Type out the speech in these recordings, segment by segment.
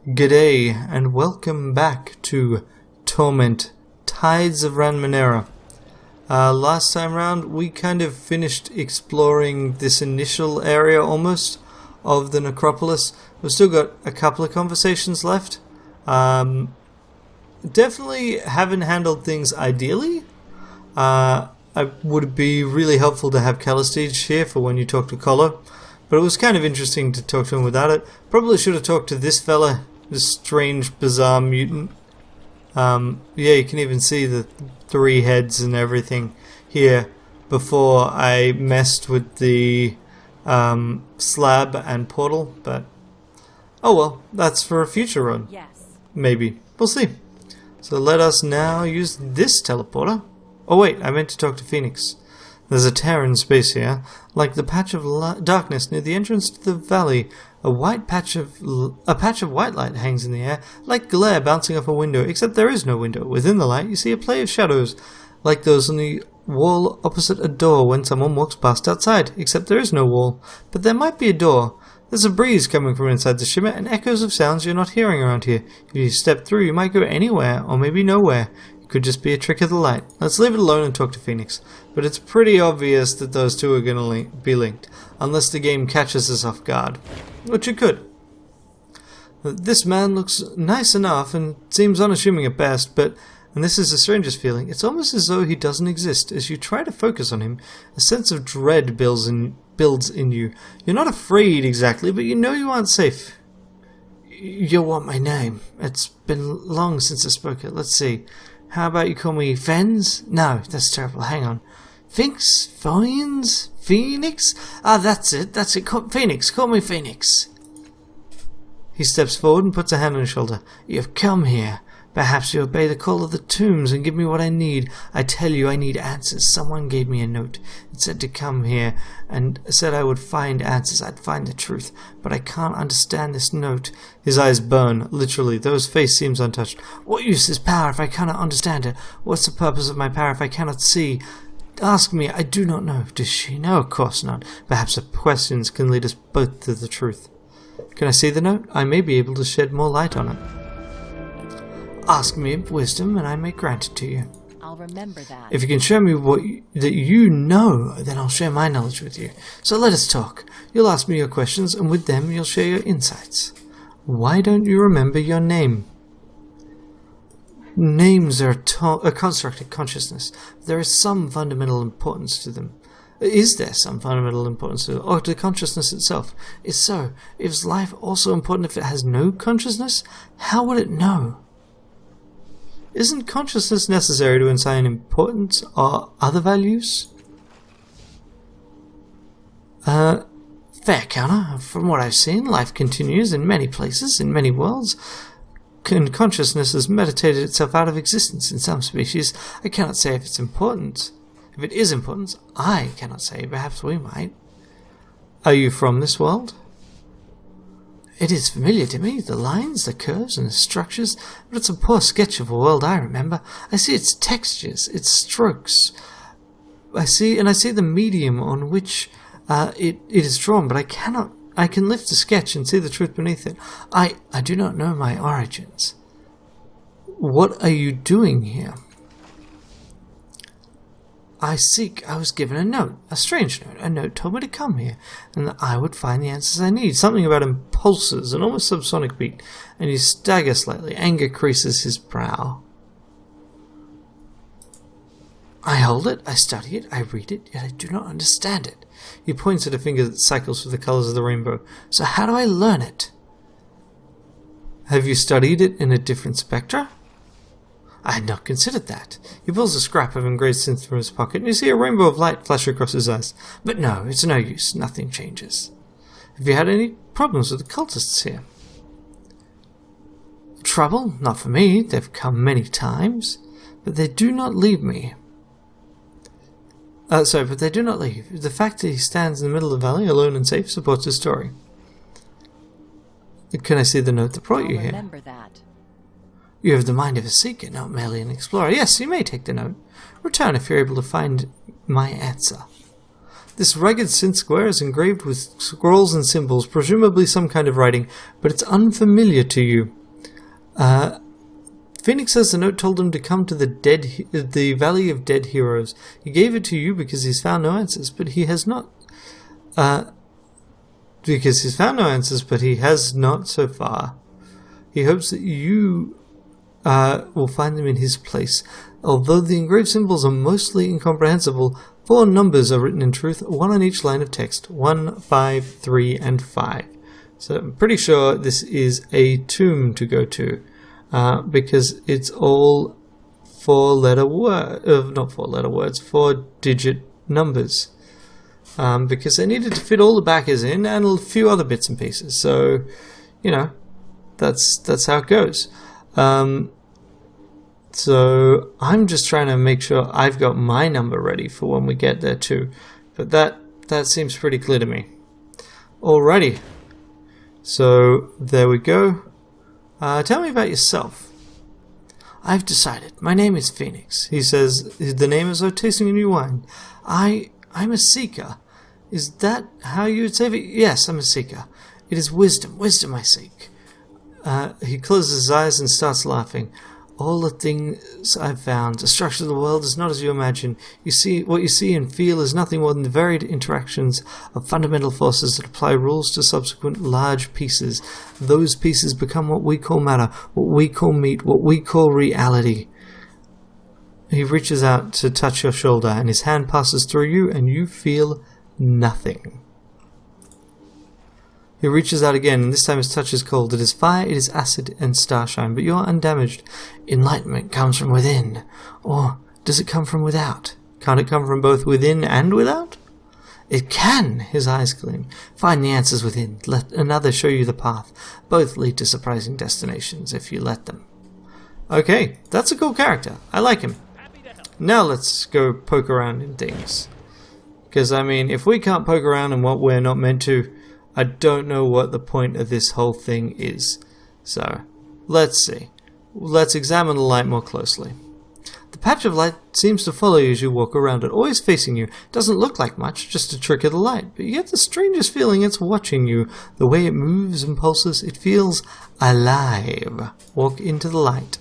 G'day and welcome back to Torment, Tides of Ranmenera. Last time round we kind of finished exploring this initial area almost of the necropolis. We've still got a couple of conversations left. Definitely haven't handled things ideally. It would be really helpful to have Callistige here for when you talk to Colo, but it was kind of interesting to talk to him without it. Probably should have talked to this fella, this strange, bizarre mutant. Yeah, you can even see the 3 heads and everything here before I messed with the slab and portal, but oh well, that's for a future run. Yes. Maybe. We'll see. So let us now use this teleporter. Oh wait, I meant to talk to Phoenix. There's a tear in space here, like the patch of darkness near the entrance to the valley. A patch of white light hangs in the air, like glare bouncing off a window, except there is no window. Within the light, you see a play of shadows, like those on the wall opposite a door when someone walks past outside, except there is no wall. But there might be a door. There's a breeze coming from inside the shimmer, and echoes of sounds you're not hearing around here. If you step through, you might go anywhere, or maybe nowhere. Could just be a trick of the light. Let's leave it alone and talk to Phoenix. But it's pretty obvious that those two are going to be linked, unless the game catches us off guard, which it could. This man looks nice enough and seems unassuming at best, but, and this is the strangest feeling, it's almost as though he doesn't exist. As you try to focus on him, a sense of dread builds in you. You're not afraid exactly, but you know you aren't safe. You want my name? It's been long since I spoke it. Let's see. How about you call me Fens? No, that's terrible. Hang on. Finks? Phones? Phoenix? Ah, that's it. Phoenix. Call me Phoenix. He steps forward and puts a hand on his shoulder. You've come here. Perhaps you obey the call of the tombs and give me what I need. I tell you, I need answers. Someone gave me a note. It said to come here and said I would find answers. I'd find the truth. But I can't understand this note. His eyes burn, literally, though his face seems untouched. What use is power if I cannot understand it? What's the purpose of my power if I cannot see? Ask me. I do not know. Does she know? Of course not. Perhaps the questions can lead us both to the truth. Can I see the note? I may be able to shed more light on it. Ask me of wisdom, and I may grant it to you. I'll remember that. If you can show me that you know, then I'll share my knowledge with you. So let us talk. You'll ask me your questions, and with them you'll share your insights. Why don't you remember your name? Names are a construct of consciousness. There is some fundamental importance to them. Is there some fundamental importance to it, or to consciousness itself? If so, is life also important if it has no consciousness? How would it know? Isn't consciousness necessary to assign importance or other values? Fair counter. From what I've seen, life continues in many places, in many worlds. Consciousness has meditated itself out of existence in some species. I cannot say if it's important. If it is important, I cannot say. Perhaps we might. Are you from this world? It is familiar to me, the lines, the curves, and the structures, but it's a poor sketch of a world I remember. I see its textures, its strokes. I see the medium on which it is drawn, but I can lift the sketch and see the truth beneath it. I do not know my origins. What are you doing here? I was given a note, a strange note. A note told me to come here, and that I would find the answers I need. Something about impulses, an almost subsonic beat, and he staggers slightly. Anger creases his brow. I hold it, I study it, I read it, yet I do not understand it. He points at a finger that cycles through the colors of the rainbow. So how do I learn it? Have you studied it in a different spectra? I had not considered that. He pulls a scrap of engraved synth from his pocket, and you see a rainbow of light flash across his eyes. But no, it's no use. Nothing changes. Have you had any problems with the cultists here? Trouble? Not for me. They've come many times. But they do not leave me. But they do not leave. The fact that he stands in the middle of the valley, alone and safe, supports his story. Can I see the note that brought you here? Remember that. You have the mind of a seeker, not merely an explorer. Yes, you may take the note. Return if you're able to find my answer. This rugged synth square is engraved with scrolls and symbols, presumably some kind of writing, but it's unfamiliar to you. Phoenix says the note told him to come to the Valley of Dead Heroes. He gave it to you because he's found no answers, but he has not... because he's found no answers, but he has not so far. He hopes that you will find them in his place. Although the engraved symbols are mostly incomprehensible, 4 numbers are written in truth, 1 on each line of text. 1, 5, 3, and 5. So I'm pretty sure this is a tomb to go to, because it's all 4-digit numbers. Because they needed to fit all the backers in and a few other bits and pieces. So, you know, that's how it goes. So I'm just trying to make sure I've got my number ready for when we get there too. But that seems pretty clear to me. Alrighty. So there we go. Tell me about yourself. I've decided. My name is Phoenix. He says the name is like tasting a new wine. I'm a seeker. Is that how you would say it? Yes, I'm a seeker. It is wisdom. Wisdom I seek. He closes his eyes and starts laughing. All the things I've found, the structure of the world is not as you imagine. What you see and feel is nothing more than the varied interactions of fundamental forces that apply rules to subsequent large pieces. Those pieces become what we call matter, what we call meat, what we call reality. He reaches out to touch your shoulder, and his hand passes through you, and you feel nothing. He reaches out again, and this time his touch is cold. It is fire, it is acid, and starshine, but you are undamaged. Enlightenment comes from within. Or does it come from without? Can't it come from both within and without? It can, his eyes gleam. Find the answers within. Let another show you the path. Both lead to surprising destinations, if you let them. Okay, that's a cool character. I like him. Now let's go poke around in things. Because, I mean, if we can't poke around in what we're not meant to, I don't know what the point of this whole thing is. So, let's see. Let's examine the light more closely. The patch of light seems to follow you as you walk around it, always facing you. Doesn't look like much, just a trick of the light, but you get the strangest feeling it's watching you. The way it moves and pulses, it feels alive. Walk into the light.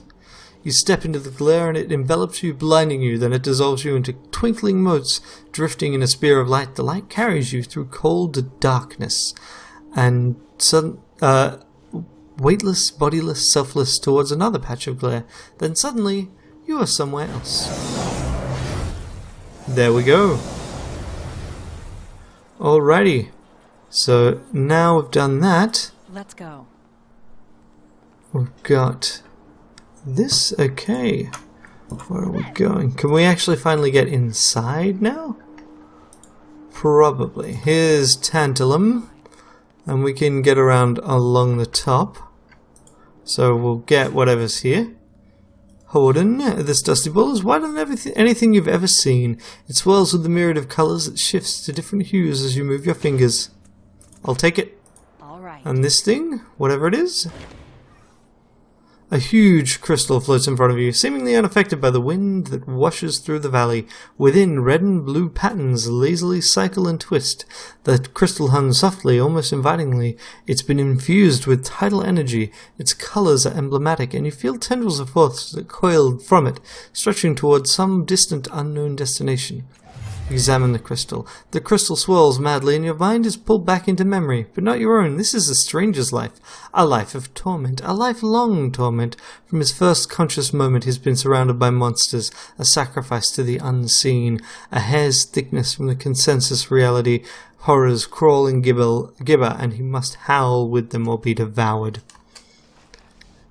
You step into the glare and it envelops you, blinding you. Then it dissolves you into twinkling motes, drifting in a spear of light. The light carries you through cold darkness and weightless, bodiless, selfless towards another patch of glare. Then suddenly, you are somewhere else. There we go. Alrighty. So now we've done that. Let's go. We've got... this, okay. Where are we going? Can we actually finally get inside now? Probably. Here's Tantalum. And we can get around along the top. So we'll get whatever's here. Horden, this dusty ball is wider than anything you've ever seen. It swirls with the myriad of colours that shifts to different hues as you move your fingers. I'll take it. All right. And this thing, whatever it is... a huge crystal floats in front of you, seemingly unaffected by the wind that washes through the valley. Within, red and blue patterns lazily cycle and twist. The crystal hums softly, almost invitingly. It's been infused with tidal energy. Its colors are emblematic, and you feel tendrils of force that coil from it, stretching towards some distant, unknown destination. Examine the crystal. The crystal swirls madly, and your mind is pulled back into memory, but not your own. This is a stranger's life. A life of torment. A lifelong torment. From his first conscious moment, he's been surrounded by monsters, a sacrifice to the unseen, a hair's thickness from the consensus reality. Horrors crawl and gibber, and he must howl with them or be devoured.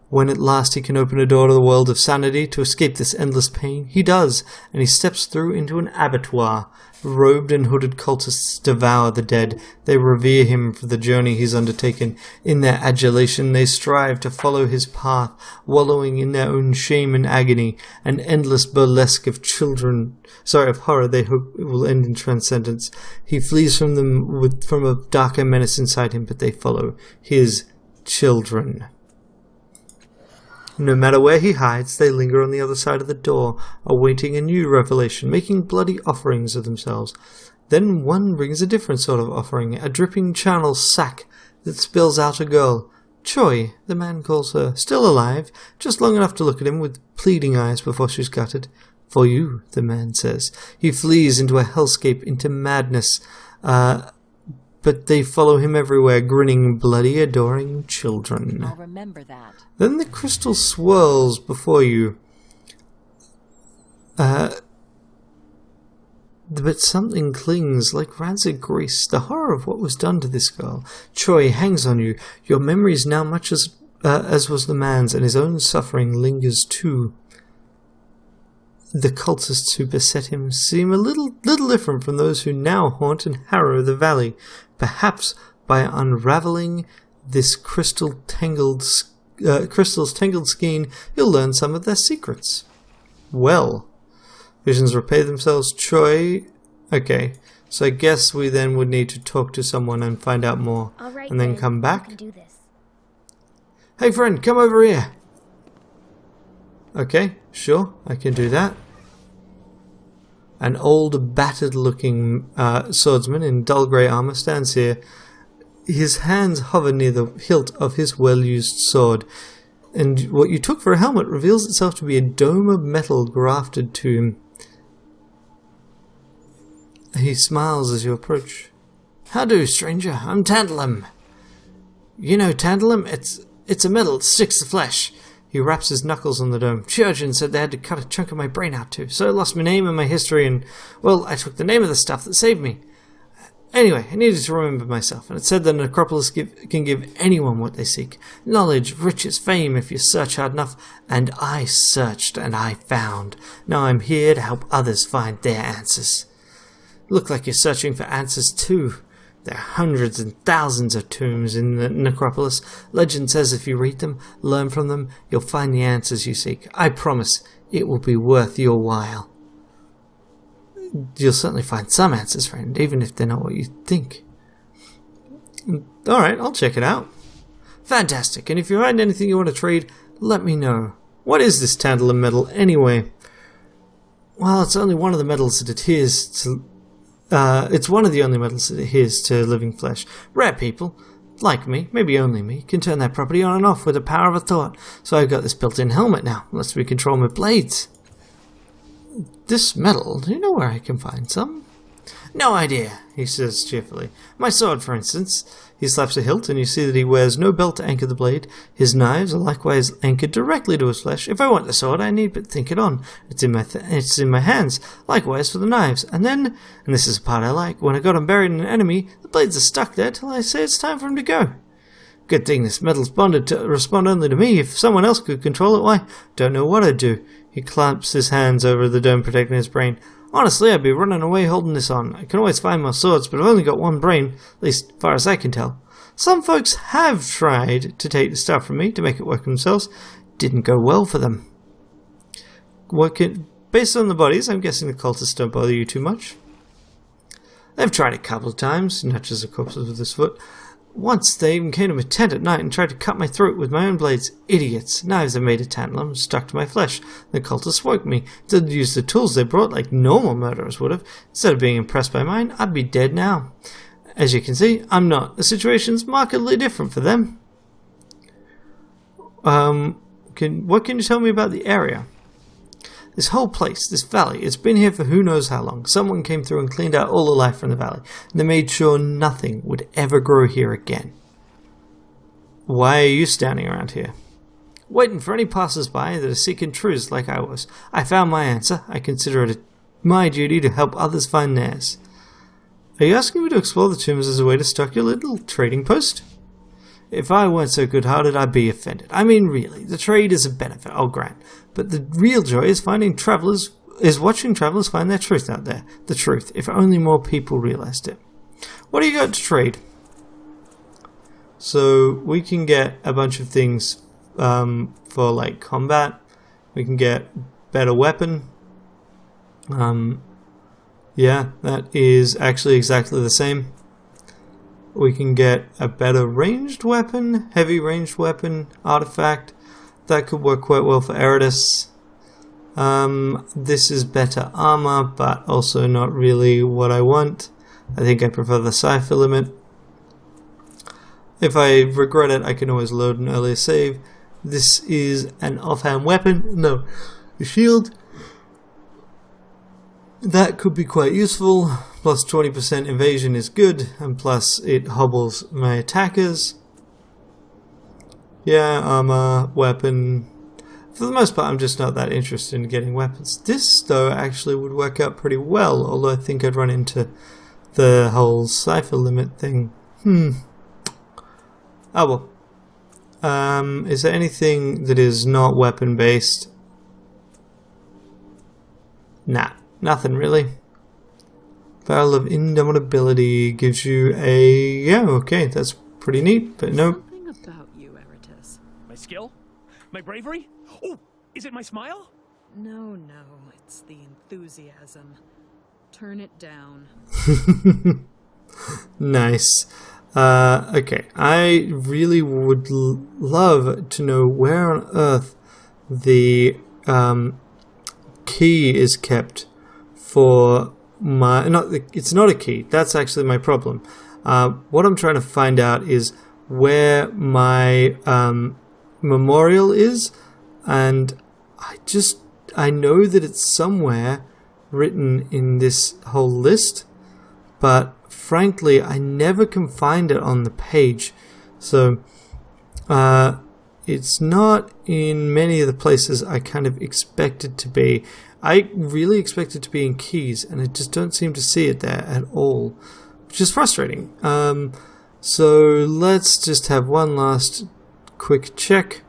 When at last he can open a door to the world of sanity to escape this endless pain, he does, and he steps through into an abattoir. Robed and hooded cultists devour the dead. They revere him for the journey he's undertaken. In their adulation, they strive to follow his path, wallowing in their own shame and agony. An endless burlesque of horror they hope it will end in transcendence. He flees from them from a darker menace inside him, but they follow his children. No matter where he hides, they linger on the other side of the door, awaiting a new revelation, making bloody offerings of themselves. Then one brings a different sort of offering, a dripping charnel sack that spills out a girl. Choi, the man calls her, still alive, just long enough to look at him with pleading eyes before she's gutted. For you, the man says. He flees into a hellscape, into madness, but they follow him everywhere, grinning, bloody, adoring children. I'll remember that. Then the crystal swirls before you. But something clings like rancid grease. The horror of what was done to this girl. Choi hangs on you. Your memory is now much as was the man's, and his own suffering lingers too. The cultists who beset him seem a little different from those who now haunt and harrow the valley. Perhaps by unraveling this crystal's tangled skein, you'll learn some of their secrets. Well, visions repay themselves. Choi. Okay, so I guess we then would need to talk to someone and find out more, Right, and then Lynn, come back. I can do this. Hey friend, come over here. Okay, sure, I can do that. An old, battered-looking swordsman in dull grey armour stands here. His hands hover near the hilt of his well-used sword, and what you took for a helmet reveals itself to be a dome of metal grafted to him. He smiles as you approach. How do, stranger? I'm Tantalum. You know Tantalum? It's a metal that sticks to flesh. He raps his knuckles on the dome. Chirurgeon said they had to cut a chunk of my brain out too, so I lost my name and my history, and, well, I took the name of the stuff that saved me. Anyway, I needed to remember myself, and it said that an necropolis can give anyone what they seek. Knowledge, riches, fame, if you search hard enough. And I searched, and I found. Now I'm here to help others find their answers. Look like you're searching for answers too. There are hundreds and thousands of tombs in the necropolis. Legend says if you read them, learn from them, you'll find the answers you seek. I promise it will be worth your while. You'll certainly find some answers, friend, even if they're not what you think. Alright, I'll check it out. Fantastic, and if you find anything you want to trade, let me know. What is this tantalum metal, anyway? Well, it's only one of the metals that adheres to... it's one of the only metals that adheres to living flesh. Rare people, like me, maybe only me, can turn that property on and off with the power of a thought. So I've got this built-in helmet now, lets me control my blades. This metal, do you know where I can find some? No idea, he says cheerfully. My sword, for instance. He slaps a hilt, and you see that he wears no belt to anchor the blade. His knives are likewise anchored directly to his flesh. If I want the sword, I need but think it on. It's in my hands. Likewise for the knives. And then, and this is the part I like, when I got him buried in an enemy, the blades are stuck there till I say it's time for him to go. Good thing this metal's bonded to respond only to me. If someone else could control it, why, don't know what I'd do. He clamps his hands over the dome protecting his brain. Honestly, I'd be running away holding this on. I can always find more swords, but I've only got one brain, at least as far as I can tell. Some folks have tried to take the stuff from me to make it work themselves. Didn't go well for them. Based on the bodies, I'm guessing the cultists don't bother you too much. They've tried a couple of times, he nudges the corpses with his foot. Once they even came to my tent at night and tried to cut my throat with my own blades. Idiots. Knives are made of tantalum, stuck to my flesh. The cultists woke me. Didn't use the tools they brought like normal murderers would have. Instead of being impressed by mine, I'd be dead now. As you can see, I'm not. The situation's markedly different for them. What can you tell me about the area? This whole place, this valley, it's been here for who knows how long. Someone came through and cleaned out all the life from the valley, and they made sure nothing would ever grow here again. Why are you standing around here? Waiting for any passers-by that are seeking truths like I was. I found my answer. I consider it my duty to help others find theirs. Are you asking me to explore the tombs as a way to stock your little trading post? If I weren't so good-hearted, I'd be offended. I mean, really, the trade is a benefit, I'll grant. But the real joy is watching travelers find their truth out there. The truth, if only more people realized it. What do you got to trade? So, we can get a bunch of things for, like, combat. We can get better weapon. Yeah, that is actually exactly the same. We can get a better ranged weapon, heavy ranged weapon, artifact. That could work quite well for Eridus. This is better armor, but also not really what I want. I think I prefer the Cypher limit. If I regret it, I can always load an earlier save. This is an offhand weapon. No, a shield. That could be quite useful. Plus 20% evasion is good, and plus it hobbles my attackers. Yeah, armor, weapon. For the most part, I'm just not that interested in getting weapons. This, though, actually would work out pretty well, although I think I'd run into the whole cipher limit thing. Oh well. Is there anything that is not weapon-based? Nah, nothing really. Barrel of Indomitability gives you a... yeah, okay, that's pretty neat, but nope. Something about you, Eratus. My skill? My bravery? Oh, is it my smile? No, it's the enthusiasm. Turn it down. Nice. Okay, I really would love to know where on earth the key is kept for my... it's not a key, that's actually my problem. What I'm trying to find out is where my memorial is, and I know that it's somewhere written in this whole list, but frankly I never can find it on the page. So it's not in many of the places I kind of expect it to be. I really expect it to be in keys, and I just don't seem to see it there at all, which is frustrating. So let's just have one last quick check.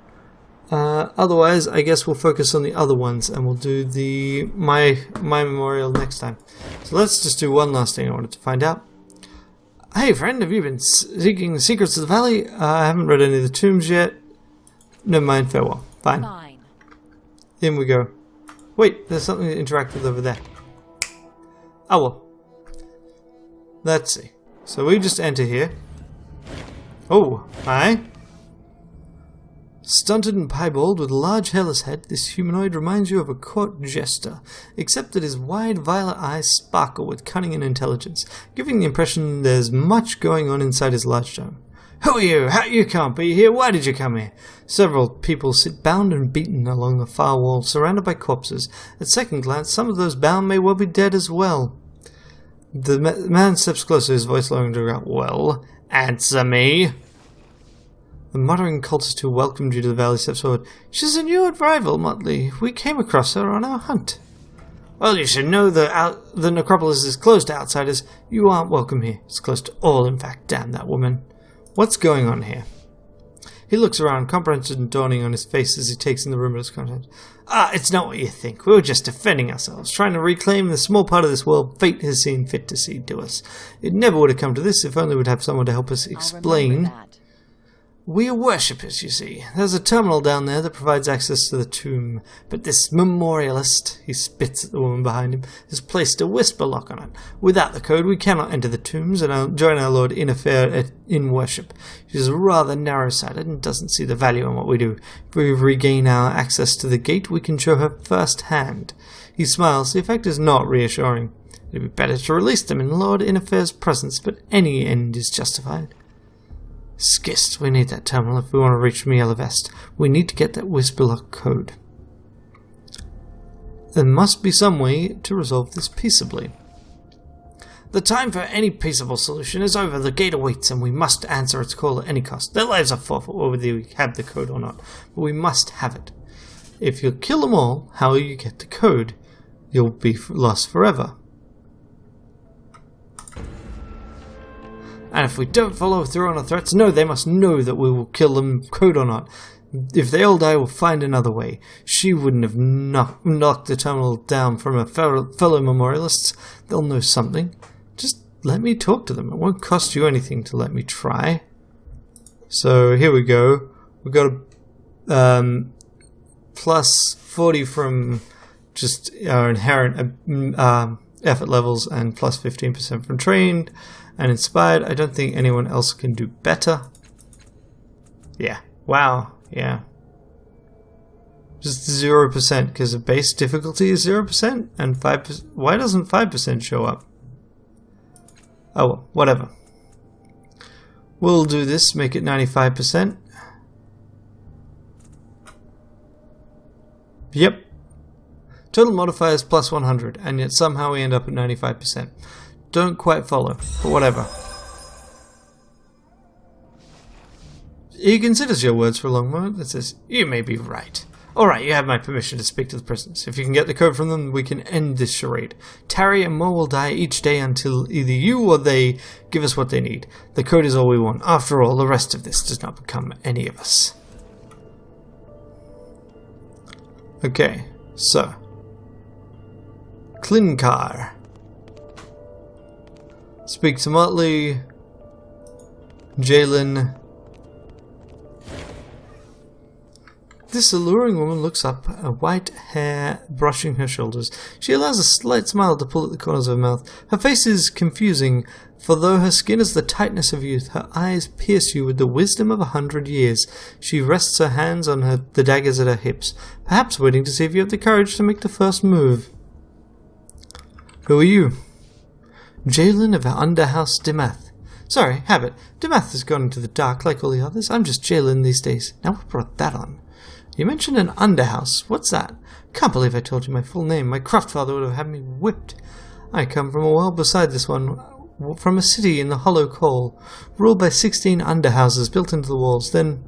Otherwise, I guess we'll focus on the other ones, and we'll do my memorial next time. So let's just do one last thing I wanted to find out. Hey friend, have you been seeking the secrets of the valley? I haven't read any of the tombs yet. Never mind, farewell. Fine. In we go. Wait, there's something to interact with over there. Oh well. Let's see. So we just enter here. Oh, hi. Stunted and piebald with a large hairless head, this humanoid reminds you of a court jester, except that his wide violet eyes sparkle with cunning and intelligence, giving the impression there's much going on inside his large dome. Who are you? How you can't be here? Why did you come here? Several people sit bound and beaten along the far wall, surrounded by corpses. At second glance, some of those bound may well be dead as well. The man steps closer, his voice lowering to out. Well, answer me. The muttering cultist who welcomed you to the valley steps forward. She's a new arrival, Motley. We came across her on our hunt. Well, you should know the necropolis is closed to outsiders. You aren't welcome here. It's closed to all, in fact. Damn that woman. What's going on here? He looks around, comprehension dawning on his face as he takes in the room of his content. It's not what you think. We were just defending ourselves, trying to reclaim the small part of this world fate has seen fit to see to us. It never would have come to this if only we'd have someone to help us explain. We are worshippers, you see. There's a terminal down there that provides access to the tomb, but this memorialist, he spits at the woman behind him, has placed a whisper lock on it. Without the code, we cannot enter the tombs and join our Lord in worship. She is rather narrow-sighted and doesn't see the value in what we do. If we regain our access to the gate, we can show her firsthand. He smiles. The effect is not reassuring. It would be better to release them in Lord Innefair's presence, but any end is justified. Skist, we need that terminal if we want to reach Mielavest. We need to get that Whisperlock code. There must be some way to resolve this peaceably. The time for any peaceable solution is over. The gate awaits, and we must answer its call at any cost. Their lives are forfeit whether we have the code or not, but we must have it. If you kill them all, how will you get the code? You'll be lost forever. And if we don't follow through on our threats, no, they must know that we will kill them, code or not. If they all die, we'll find another way. She wouldn't have knocked the terminal down from her fellow memorialists. They'll know something. Just let me talk to them. It won't cost you anything to let me try. So here we go. We've got a plus 40 from just our inherent effort levels and plus 15% from trained. And inspired, I don't think anyone else can do better. Yeah. Wow. Yeah. Just 0% because the base difficulty is 0% and 5%. Why doesn't 5% show up? Oh well, whatever. We'll do this, make it 95%. Yep. Total modifiers plus 100, and yet somehow we end up at 95%. Don't quite follow, but whatever. He considers your words for a long moment and says, "You may be right. Alright, you have my permission to speak to the prisoners. If you can get the code from them, we can end this charade. Tarry and more will die each day until either you or they give us what they need. The code is all we want. After all, the rest of this does not become any of us." Okay, so. Klinkar. Speak to Motley. Jalen. This alluring woman looks up, a white hair brushing her shoulders. She allows a slight smile to pull at the corners of her mouth. Her face is confusing, for though her skin is the tightness of youth, her eyes pierce you with the wisdom of 100 years. She rests her hands on the daggers at her hips, perhaps waiting to see if you have the courage to make the first move. Who are you? Jalen of Underhouse Dimath. Sorry, habit. Dimath has gone into the dark like all the others. I'm just Jalen these days. Now what brought that on? You mentioned an underhouse. What's that? Can't believe I told you my full name. My Craftfather would have had me whipped. I come from a world beside this one, from a city in the Hollow Coal, ruled by 16 underhouses built into the walls. Then,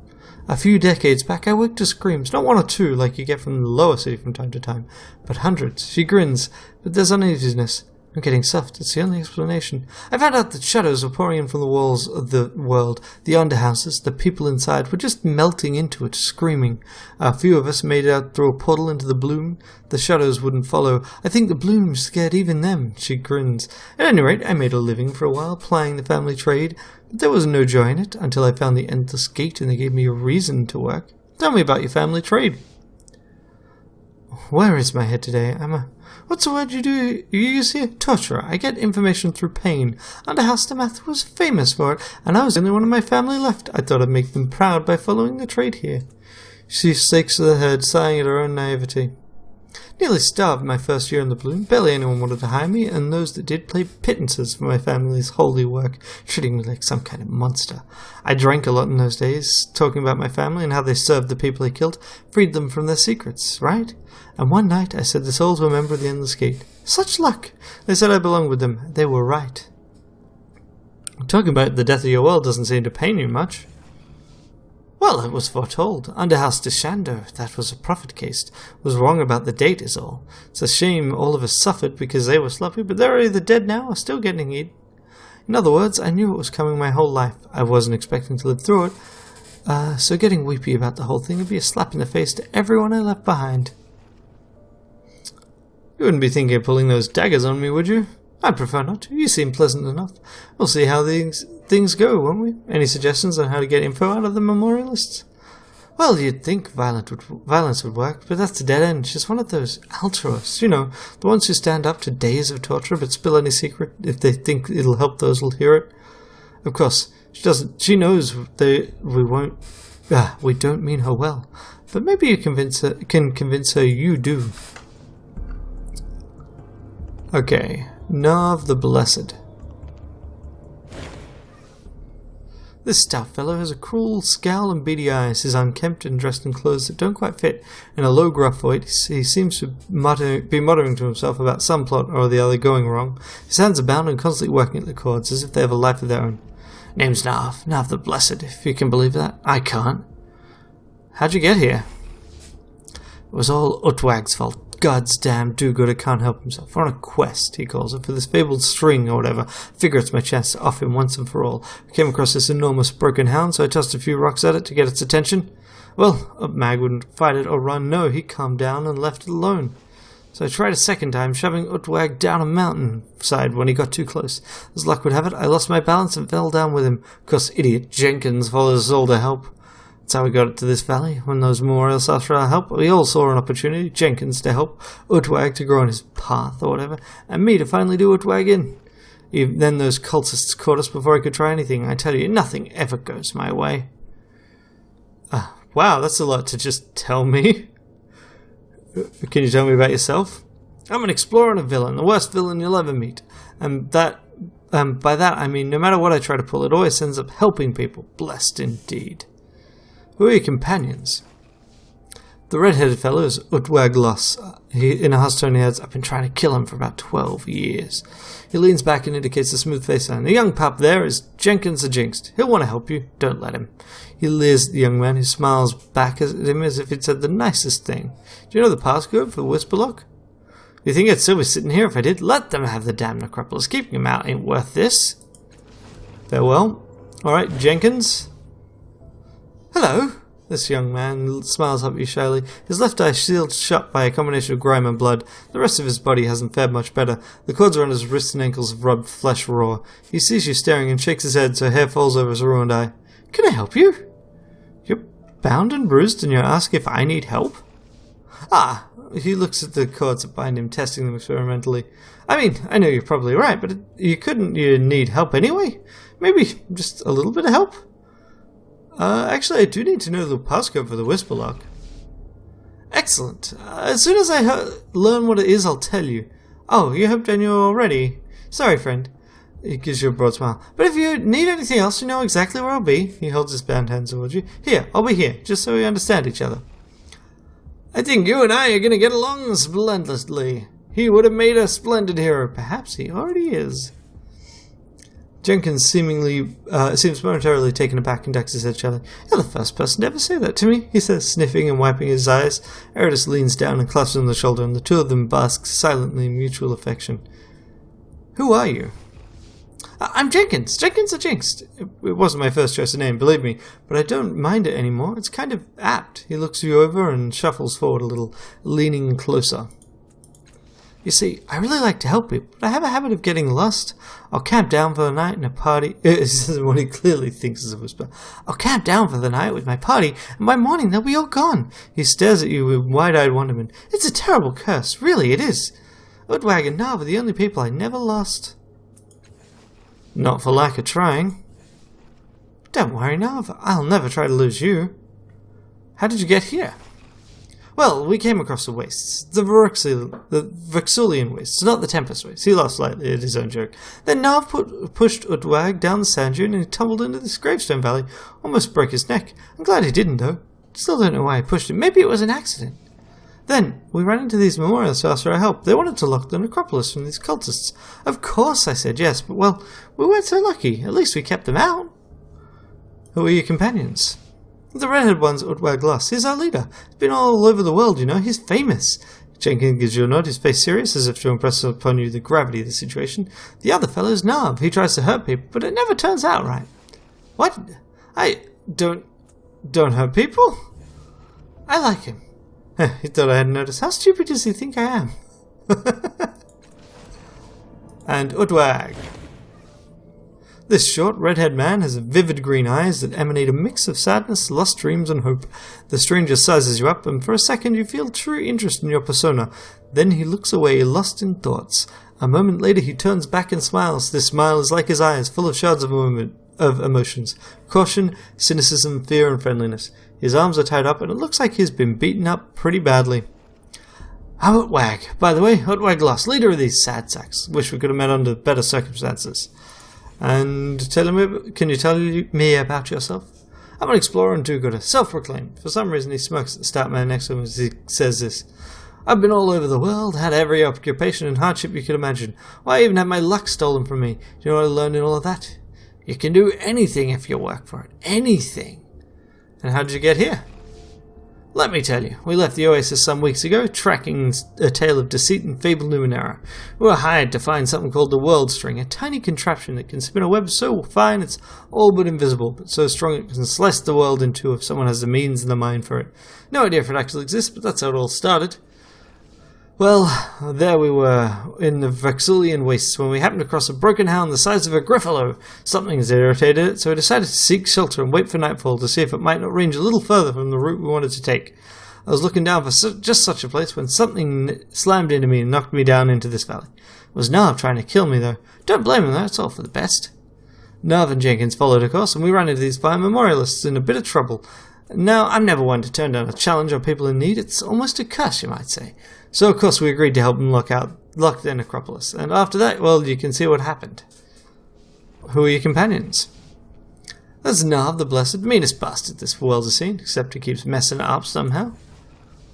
a few decades back, I worked to screams. Not one or two, like you get from the lower city from time to time, but hundreds. She grins, but there's uneasiness. I'm getting soft. It's the only explanation. I found out that shadows were pouring in from the walls of the world. The underhouses, the people inside, were just melting into it, screaming. A few of us made it out through a portal into the bloom. The shadows wouldn't follow. I think the bloom scared even them. She grins. At any rate, I made a living for a while, plying the family trade. But there was no joy in it, until I found the endless gate and they gave me a reason to work. Tell me about your family trade. Where is my head today? What's the word you use here? Torturer. I get information through pain. Underhouse Dimath was famous for it, and I was the only one of my family left. I thought I'd make them proud by following the trade here. She shakes her head, sighing at her own naivety. Nearly starved my first year in the bloom. Barely anyone wanted to hire me, and those that did paid pittances for my family's holy work, treating me like some kind of monster. I drank a lot in those days, talking about my family and how they served the people they killed, freed them from their secrets, right? And one night I said the souls were a member of the Endless Gate. Such luck! They said I belonged with them. They were right. Talking about the death of your world doesn't seem to pain you much. Well, it was foretold. Underhouse Deshando, that was a prophet case, was wrong about the date is all. It's a shame all of us suffered because they were sloppy, but they're either dead now or still getting eaten. In other words, I knew it was coming my whole life. I wasn't expecting to live through it, so getting weepy about the whole thing would be a slap in the face to everyone I left behind. You wouldn't be thinking of pulling those daggers on me, would you? I'd prefer not to. You seem pleasant enough. We'll see how things go, won't we? Any suggestions on how to get info out of the memorialists? Well, you'd think violence would work, but that's a dead end. She's one of those altruists, you know, the ones who stand up to days of torture but spill any secret if they think it'll help those who'll hear it. Of course, she knows we don't mean her well, but maybe you can convince her you do. Okay, Nav the Blessed. This stout fellow has a cruel scowl and beady eyes. He's unkempt and dressed in clothes that don't quite fit. In a low, gruff voice, he seems to be muttering to himself about some plot or the other going wrong. His hands are bound and constantly working at the cords, as if they have a life of their own. Name's Nav the Blessed, if you can believe that. I can't. How'd you get here? It was all Utwag's fault. God's damn do-gooder can't help himself. We're on a quest, he calls it, for this fabled string or whatever. Figure it's my chance to off him once and for all. I came across this enormous broken hound, so I tossed a few rocks at it to get its attention. Well, Mag wouldn't fight it or run. No, he calmed down and left it alone. So I tried a second time, shoving Utwag down a mountainside when he got too close. As luck would have it, I lost my balance and fell down with him. Of course, idiot Jenkins followed us all to help. That's how we got it to this valley. When those memorials asked for our help, we all saw an opportunity. Jenkins to help, Utwag to grow on his path or whatever, and me to finally do Utwag in. Then those cultists caught us before I could try anything. I tell you, nothing ever goes my way. Wow, that's a lot to just tell me. Can you tell me about yourself? I'm an explorer and a villain, the worst villain you'll ever meet. And that By that I mean no matter what I try to pull, it always ends up helping people. Blessed indeed. Who are your companions? The red-headed fellow is Utwaglos. In a hushed tone he adds, I've been trying to kill him for about 12 years. He leans back and indicates a smooth face line. The young pup there is Jenkins the Jinxed. He'll want to help you. Don't let him. He leers at the young man, who smiles back at him as if he'd said the nicest thing. Do you know the passcode for Whisperlock? You think I'd still be sitting here if I did? Let them have the damn necropolis. Keeping him out ain't worth this. Farewell. Alright, Jenkins. Hello. This young man smiles up at you shyly, his left eye sealed shut by a combination of grime and blood. The rest of his body hasn't fared much better. The cords around his wrists and ankles have rubbed flesh raw. He sees you staring and shakes his head so hair falls over his ruined eye. Can I help you? You're bound and bruised and you're asking if I need help? Ah, he looks at the cords that bind him, testing them experimentally. I mean, I know you're probably right, but you need help anyway? Maybe just a little bit of help? Actually, I do need to know the passcode for the Whisperlock. Excellent. As soon as I learn what it is, I'll tell you. Oh, you hope I knew already? Sorry, friend. He gives you a broad smile. But if you need anything else, you know exactly where I'll be. He holds his bound hands towards you. Here, I'll be here, just so we understand each other. I think you and I are going to get along splendidly. He would have made a splendid hero. Perhaps he already is. Jenkins seems momentarily taken aback and ducks his head shyly. You're the first person to ever say that to me, he says, sniffing and wiping his eyes. Eridus leans down and clasps him on the shoulder, and the two of them bask silently in mutual affection. Who are you? I'm Jenkins. Jenkins the Jinxed. It wasn't my first choice of name, believe me, but I don't mind it anymore. It's kind of apt. He looks you over and shuffles forward a little, leaning closer. You see, I really like to help people, but I have a habit of getting lost. I'll camp down for the night in a party. This is what he clearly thinks is a whisper. I'll camp down for the night with my party, and by morning they'll be all gone. He stares at you with wide-eyed wonderment. It's a terrible curse. Really, it is. Udwag and Nav are the only people I never lost. Not for lack of trying. Don't worry, Nav. I'll never try to lose you. How did you get here? Well, we came across the wastes. The Vexulian wastes, not the Tempest wastes. He laughed slightly at his own joke. Then Nav pushed Udwag down the sand dune and he tumbled into this gravestone valley. Almost broke his neck. I'm glad he didn't, though. Still don't know why I pushed him. Maybe it was an accident. Then, we ran into these memorials to ask for our help. They wanted to lock the necropolis from these cultists. Of course, I said yes, but, well, we weren't so lucky. At least we kept them out. Who are your companions? The redhead one's Utwag Loss. He's our leader. He's been all over the world, you know. He's famous. Jenkins gives you a nod, his face serious, as if to impress upon you the gravity of the situation. The other fellow's Nav. He tries to hurt people, but it never turns out right. What? I don't hurt people? I like him. He thought I hadn't noticed. How stupid does he think I am? And Utwag. This short, red-haired man has vivid green eyes that emanate a mix of sadness, lost dreams, and hope. The stranger sizes you up, and for a second you feel true interest in your persona. Then he looks away, lost in thoughts. A moment later he turns back and smiles. This smile is like his eyes, full of shards of emotions. Caution, cynicism, fear, and friendliness. His arms are tied up, and it looks like he's been beaten up pretty badly. I'm Utwag. By the way, Utwag Lost, leader of these sad sacks. Wish we could have met under better circumstances. And can you tell me about yourself? I'm an explorer and do-gooder, self-proclaimed. For some reason he smirks at the stout man next to him as he says this. I've been all over the world, had every occupation and hardship you could imagine. Why, I even had my luck stolen from me. Do you know what I learned in all of that? You can do anything if you work for it. Anything. And how did you get here? Let me tell you, we left the Oasis some weeks ago, tracking a tale of deceit and fabled Numenera. We were hired to find something called the World String, a tiny contraption that can spin a web so fine it's all but invisible, but so strong it can slice the world in two if someone has the means and the mind for it. No idea if it actually exists, but that's how it all started. Well, there we were, in the Vexulian wastes, when we happened across a broken hound the size of a griffalo. Something has irritated it, so we decided to seek shelter and wait for nightfall to see if it might not range a little further from the route we wanted to take. I was looking down for just such a place when something slammed into me and knocked me down into this valley. It was Nav trying to kill me, though. Don't blame him, though, it's all for the best. Nav and Jenkins followed, of course, and we ran into these fine memorialists in a bit of trouble. Now, I'm never one to turn down a challenge or people in need. It's almost a curse, you might say. So, of course, we agreed to help them lock their necropolis. And after that, well, you can see what happened. who are your companions? There's Nav, the blessed, meanest bastard this world has seen, except he keeps messing it up somehow.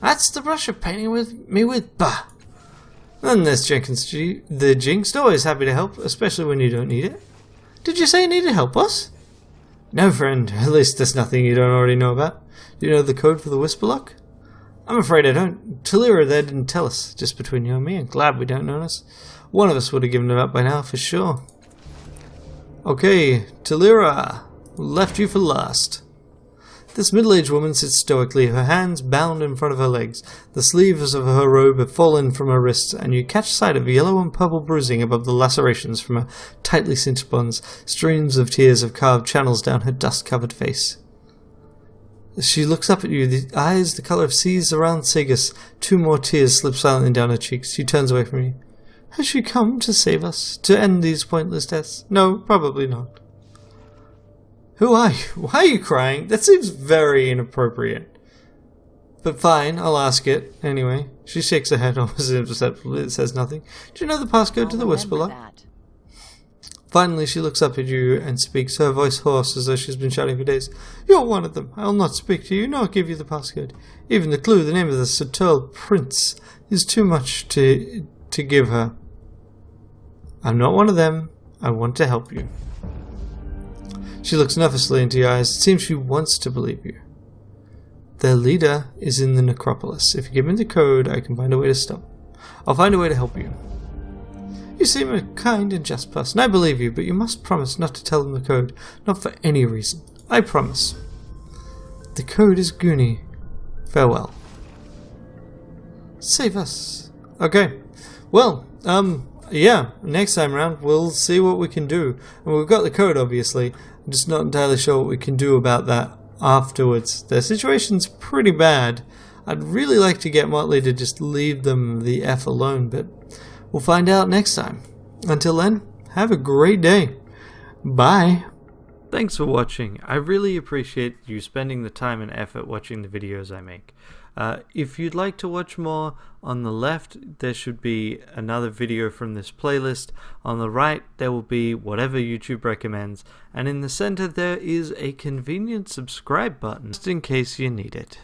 That's the brush you're painting with me with, bah! Then there's Jenkins G, the Jinx, always happy to help, especially when you don't need it. Did you say you needed help, boss? No, friend, at least there's nothing you don't already know about. Do you know the code for the Whisper Lock? I'm afraid I don't. Talira there didn't tell us, just between you and me, I'm glad we don't notice. One of us would have given it up by now, for sure. Okay, Talira, left you for last. This middle-aged woman sits stoically, her hands bound in front of her legs. The sleeves of her robe have fallen from her wrists, and you catch sight of yellow and purple bruising above the lacerations from her tightly cinched buns. Streams of tears have carved channels down her dust-covered face. She looks up at you, the eyes the colour of seas around Sagus. 2 more tears slip silently down her cheeks. She turns away from you. Has she come to save us? To end these pointless deaths? No, probably not. Who are you? Why are you crying? That seems very inappropriate. But fine, I'll ask it. Anyway, she shakes her head almost imperceptibly. It says nothing. Do you know the passcode to the Whisper Lock? Finally, she looks up at you and speaks, her voice hoarse as though she's been shouting for days. You're one of them. I'll not speak to you, nor give you the passcode. Even the clue, the name of the Saturl Prince, is too much to give her. I'm not one of them. I want to help you. She looks nervously into your eyes. It seems she wants to believe you. Their leader is in the necropolis. If you give me the code, I can find a way to stop. I'll find a way to help you. You seem a kind and just person. I believe you, but you must promise not to tell them the code. Not for any reason. I promise. The code is Goonie. Farewell. Save us. Okay. Well, yeah, next time around we'll see what we can do. And we've got the code, obviously. I'm just not entirely sure what we can do about that afterwards. Their situation's pretty bad. I'd really like to get Motley to just leave them the F alone, but we'll find out next time. Until then, have a great day. Bye. Thanks for watching. I really appreciate you spending the time and effort watching the videos I make. If you'd like to watch more, on the left there should be another video from this playlist. On the right there will be whatever YouTube recommends, and in the center there is a convenient subscribe button just in case you need it.